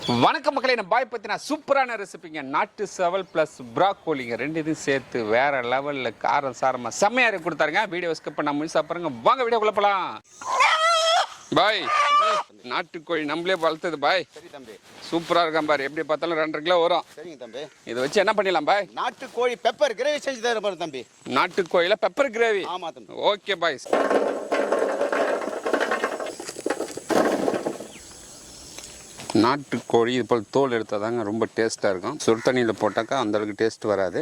வணக்கம் மக்களே, நம்ம பாய் பத்தினா சூப்பரான ரெசிபிங்க. நாட்டு செவல் பிளஸ் ப்ராக்கோலிங்க, ரெண்டு இதையும் சேர்த்து வேற லெவல்ல காரம் சாரமா செம்மையா கொடுத்தாருங்க. வீடியோ ஸ்கிப் பண்ண முழுசா பாருங்க. வாங்க வீடியோக்குள்ள போலாம். பாய் நாட்டுக்கோழி நம்மளே வளர்த்தது பாய். சரி தம்பி, சூப்பரா இருக்கான் பாரு. எப்படி பார்த்தாலும் 2.5 கிலோ வரும். சரிங்க தம்பி. இதை வச்சு என்ன பண்ணிடலாம் பாய்? நாட்டுக்கோழி பெப்பர் கிரேவி செஞ்சு தர பாரு தம்பி. நாட்டுக்கோழில பெப்பர் கிரேவி. ஆமா தம்பி. Okay bye. நாட்டுக்கோழி இது போல் தோல் எடுத்தாதாங்க ரொம்ப டேஸ்ட்டாக இருக்கும். சுடு தண்ணியில் போட்டாக்கா அந்தளவுக்கு டேஸ்ட் வராது.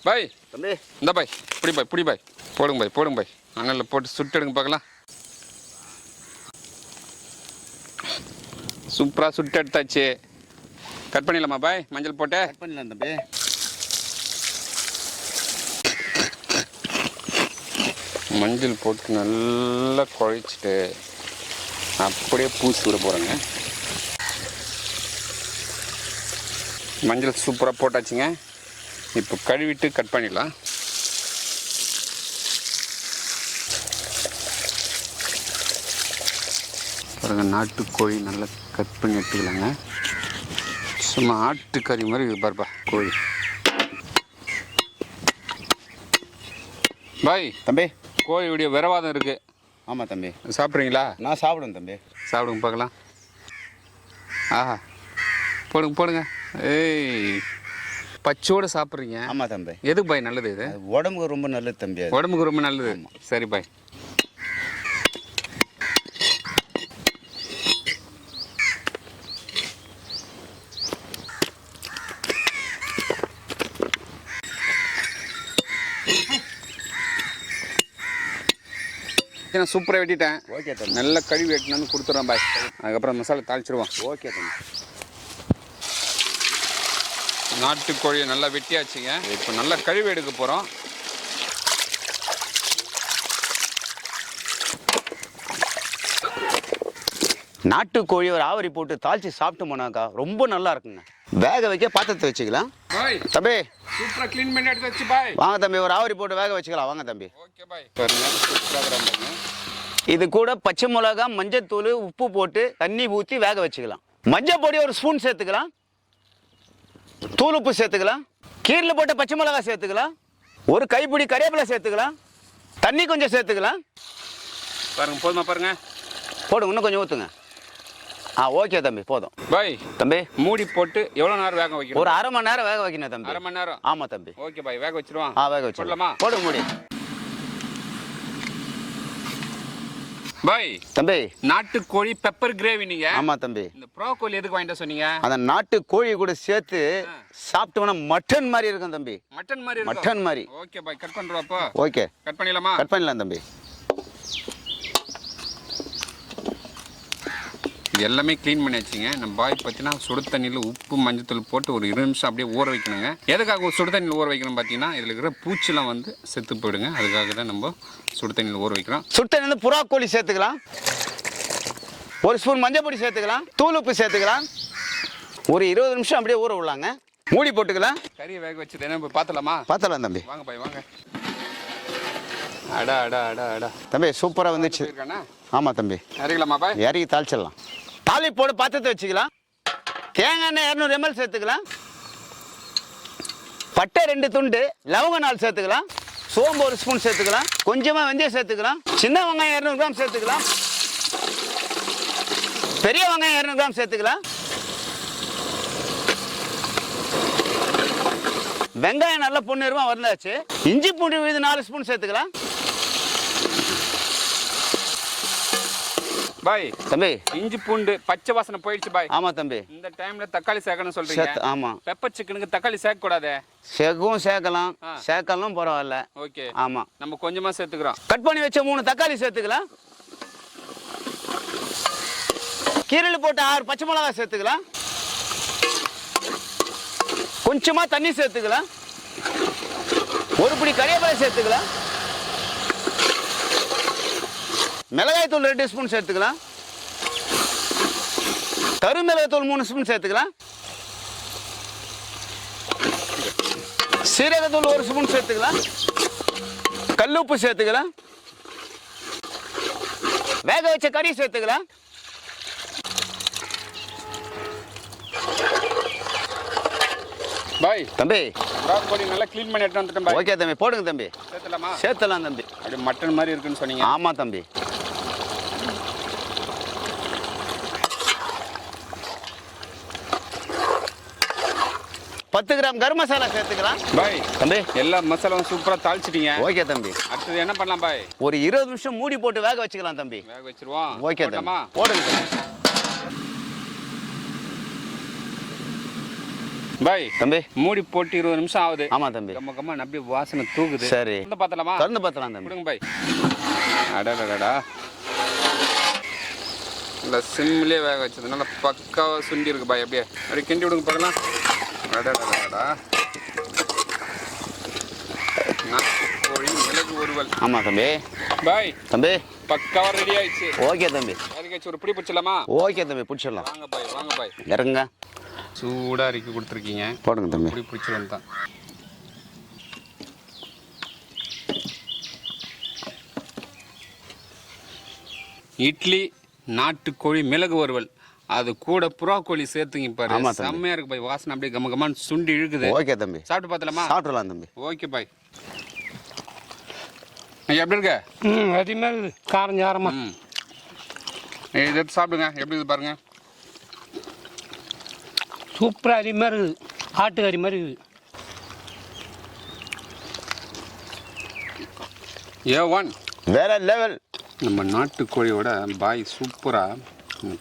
பாய் தம்பி, இந்த பாய் பிடி பாய் போடுங்க பாய் அண்ணனில் போட்டு சுட்டு எடுங்க பார்க்கலாம். சூப்பராக சுட்டு எடுத்தாச்சு. கட் பண்ணிடலாமா பாய்? மஞ்சள் போட்டு கட் பண்ணலாம் தம்பி. மஞ்சள் போட்டு நல்லா குழைச்சிட்டு அப்படியே பூசி விட போகிறேங்க. மஞ்சள் சூப்பராக போட்டாச்சுங்க. இப்போ கழுவிட்டு கட் பண்ணிடலாம். பாருங்க, நாட்டுக்கோழி நல்லா கட் பண்ணி எடுத்துக்கலாங்க. சும்மா ஆட்டுக்கறி மாதிரி இது பாருப்பா கோழி. பாய் தம்பி, கோழியுடைய விரவாதம் இருக்கு. ஆமாம் தம்பி. சாப்பிட்றீங்களா? நான் சாப்பிடுவேன் தம்பி. சாப்பிடுங்க பார்க்கலாம். ஆஹா, போடுங்க. ஏய், பச்சோடு சாப்பிட்றீங்க? ஆமாம் தம்பி. எதுக்கு பாய் நல்லது? இது உடம்புக்கு ரொம்ப நல்லது தம்பி. உடம்புக்கு ரொம்ப நல்லது. சரி பாய். நான் சூப்பராக வெட்டிட்டேன். ஓகே தம்பி. நல்லா கழுவி வெட்டினு கொடுத்துட்றேன் பாய். அதுக்கப்புறம் மசாலா தாளிச்சிடுவோம். ஓகே தம்பி. நாட்டுக்கோழியை நல்லா வெட்டியாச்சுங்க. இப்போ நல்லா கழுவி எடுக்க போகிறோம். நாட்டுக்கோழி ஒரு ஆவரி போட்டு தாளிச்சு சாப்பிட்டு போனாக்கா ரொம்ப நல்லா இருக்குங்க. வேக வைக்க பாத்திரத்தை வச்சுக்கலாம். பாய் தம்பி, சூப்பராக க்ளீன் பண்ணி எடுத்து வச்சு பாய். வாங்க தம்பி, ஒரு ஆவரி போட்டு வேக வச்சுக்கலாம். வாங்க தம்பி. Okay bye. பாருங்க, சூப்பராக. இது கூட பச்சை மிளகா, மஞ்சத்தூள், உப்பு போட்டு தண்ணி ஊற்றி வேக வச்சுக்கலாம். மஞ்சள் பொடி ஒரு ஸ்பூன் சேர்த்துக்கலாம். தூள் உப்பு சேர்த்துக்கலாம். கீரில் போட்ட பச்சை மிளகா சேர்த்துக்கலாம். ஒரு கைப்பிடி கறிவேப்பிலை சேர்த்துக்கலாம். தண்ணி கொஞ்சம் சேர்த்துக்கலாம். பாருங்க, போதுமா பாருங்க? போடுங்க, இன்னும் கொஞ்சம் ஊற்றுங்க. ஓகே தம்பி, போதும். பாய் தம்பி, மூடி போட்டு எவ்வளோ நேரம் வேக வைக்கணும்? ஒரு 1/2 மணி நேரம் வேக வைக்கணும் தம்பி. 1/2 மணி நேரம்? ஆமாம் தம்பி. ஓகே பாய், வேக வச்சிருவான். வேக வச்சிடலாமா? போடுங்க மூடி. பாய் தம்பி, நாட்டுக்கோழி பெப்பர் கிரேவி. நீங்க? ஆமா தம்பி. இந்த ப்ரோக்கோலி எதுக்கு வாங்கிட்டு சொன்னீங்க? அந்த நாட்டுக்கோழி கூட சேர்த்து சாப்பிட்டோம்னா மட்டன் மாதிரி இருக்கும் தம்பி. மட்டன் மாதிரி? மட்டன் மாதிரி. ஓகே பாய், கட் பண்றோம். அப்போ ஓகே, கட் பண்ணிடலாமா? கட் பண்ணலாம் தம்பி. இது எல்லாமே க்ளீன் பண்ணி வச்சுங்க. நம்ம பாய் பார்த்தீங்கன்னா சுடு தண்ணியில் உப்பு மஞ்சத்தூள் போட்டு ஒரு 20 நிமிஷம் அப்படியே ஊற வைக்கணுங்க. எதுக்காக சுடு தண்ணியில் ஊற வைக்கணும் பார்த்தீங்கன்னா, இதில் இருக்கிற பூச்சிலாம் வந்து செத்து போயிடுங்க. அதுக்காக தான் நம்ம சுடு தண்ணியில் ஊற வைக்கிறோம். சுடு தண்ணி வந்து புறாக்கோழி சேர்த்துக்கலாம். ஒரு ஸ்பூன் மஞ்சள் பொடி சேர்த்துக்கலாம். தூள் உப்பு சேர்த்துக்கலாம். ஒரு 20 நிமிஷம் அப்படியே ஊற விடலாங்க. மூடி போட்டுக்கலாம். கறியை வேக வச்சுட்டு என்ன பார்த்தலாமா? பார்த்தலாம் தம்பி. வாங்க பாய், வாங்க. அடா தம்பி, சூப்பராக வந்துச்சு. ஆமாம் தம்பி. இறக்கலாமா பாய்? இறக்கி தாளிச்சிடலாம். தாளிப்போடு பாத்திரத்தை வச்சுக்கலாம். தேங்காய் எண்ணெய் 200 ml சேர்த்துக்கலாம். பட்டை 2 துண்டு, லவங்க 4 சேர்த்துக்கலாம். சோம்பு 1 ஸ்பூன் சேர்த்துக்கலாம். கொஞ்சமாக வெந்தயம் சேர்த்துக்கலாம். சின்ன வெங்காயம் 200 கிராம் சேர்த்துக்கலாம். பெரிய வெங்காயம் 200 கிராம் சேர்த்துக்கலாம். வெங்காயம் நல்லா பொன்னிறமா வந்தாச்சு. இஞ்சி பூண்டு விழுது 4 ஸ்பூன் சேர்த்துக்கலாம். பாய் தம்பி, இஞ்சி பூண்டு பச்சை வாசனை போயிடுச்சு பாய். ஆமா தம்பி. இந்த டைம்ல தக்காளி சேர்க்கணும் சொல்றீங்க? ஆமா. பெப்பர் சிக்கனுக்கு தக்காளி சேர்க்க கூடாது? சேர்க்கலாம், சேர்க்கலாம், பரவாயில்ல. ஓகே. ஆமா, நம்ம கொஞ்சமா சேர்த்துக்கிறோம். கட் பண்ணி வச்ச 3 தக்காளி சேர்த்துக்கலாம். கீரையில் போட்ட 6 பச்சை மிளகா சேர்த்துக்கலாம். கொஞ்சமா தண்ணி சேர்த்துக்கலாம். ஒரு பிடி கறிவேப்பிலை சேர்த்துக்கலாம். மிளகாய் தூள் 2 ஸ்பூன் சேர்த்துக்கலாம். கருமிளகாய் தூள் 3 ஸ்பூன் சேர்த்துக்கலாம். சீரகத்தூள் 1 ஸ்பூன் சேர்த்துக்கலாம். கல் உப்பு சேர்த்துக்கலாம். வேக வச்ச கறி சேர்த்துக்கலாம். பாய் தம்பி ப்ராக்கோலி நல்லா க்ளீன் பண்ணி எடுத்து வந்துட்டேன் பாய். ஓகே தம்பி, போடுங்க தம்பி. சேர்த்தலாமா? சேர்த்தலாம் தம்பி. அப்படியே மட்டன் மாதிரி இருக்குன்னு சொன்னீங்க. ஆமா தம்பி. பத்து கிராம் கரம் மசாலா சேர்த்துக்கலாம். பாய் தம்பி எல்லா மசாலாவும் சூப்பராக தாளிச்சிட்டீங்க. ஓகே தம்பி. அடுத்தது என்ன பண்ணலாம் பாய்? ஒரு 20 நிமிஷம் மூடி போட்டு வேக வச்சுக்கலாம் தம்பி. வேக வச்சிருவோம். ஓகே தம்பி, போடுங்க தம்பி. பாய் தம்பி மூடி போட்டு 20 நிமிஷம் ஆகுது. ஆமா தம்பி. கம்ம கம்ம அப்படியே வாசனை தூக்குது. சரி வந்து பார்த்தலாமா? திறந்து பார்த்தலாம் தம்பி. கொடுங்க பாய். அடடடா இந்த சிம்லேயே வேக வச்சது நல்லா பக்காவாக சுண்டி இருக்கு பாய். அப்படியே கிண்டி விடுங்க பார்க்கலாம். அடடடா நாட்டுக்கோழி மிளகு வறுவல். ஆமா தம்பி. பாய் தம்பி பக்காவாக ரெடி ஆயிடுச்சு. ஓகே தம்பி. அதுக்காச்சும் ஒரு பிடி பிடிச்சலாமா? ஓகே தம்பி, பிடிச்சிடலாம். வாங்க பாய், வாங்க பாய். இறங்குங்க. சூடாக இறக்கி கொடுத்துருக்கீங்க. போடுங்க தம்பி. பிடி பிடிச்சிருந்து தான். இட்லி நாட்டுக்கோழி மிளகு வறுவல், அது கூட புறாக்கோழி சேர்த்துங்க பாரு. செம்மையா இருக்கு பாய். வாசனை அப்படியே கம கமான்னு சுண்டி இழுக்குது. ஓகே தம்பி. சாப்பிட்டு பார்த்தலாமா? சாப்பிடலாம் தம்பி. Okay bye. எப்படி இருக்க? அதிகமாக காரம் சாரமா. இதை எடுத்து சாப்பிடுங்க. எப்படி இருக்குது பாருங்க. சூப்பராக அதிகமாக இருக்குது. ஆட்டுக்கறி மாதிரி இருக்குது. A1 வேற லெவல். நம்ம நாட்டுக்கோழியோட பாய் சூப்பராக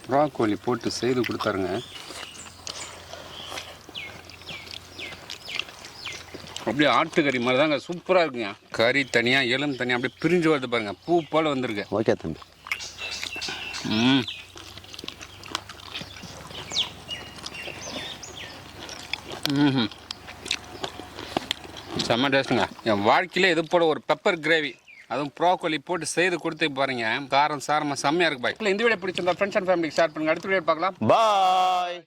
புறாக்கோழி போட்டு செய்து கொடுத்தாருங்க. அப்படியே ஆட்டுக்கறி மாதிரி தாங்க சூப்பராக இருக்குங்க. கறி தனியாக எலும்பு தனியாக அப்படியே பிரிஞ்சு வருது பாருங்க. பூ போல் வந்திருக்கு. ஓகே தம்பி. செம்ம டேஸ்ட்டுங்க. என் வாழ்க்கையிலே இது போல ஒரு பெப்பர் கிரேவி, அதுவும் ப்ரோக்கோலி போட்டு செய்து கொடுத்து பாருங்க. காரம் சாரமாக செம்மையாக இருக்கு பாய். இந்த வீடியோ பிடிச்சிருந்தா ஃப்ரெண்ட்ஸ் அண்ட் ஃபேமிலிக்கு ஷேர் பண்ணுங்க. அடுத்த வீடியோ பார்க்கலாம். பாய்.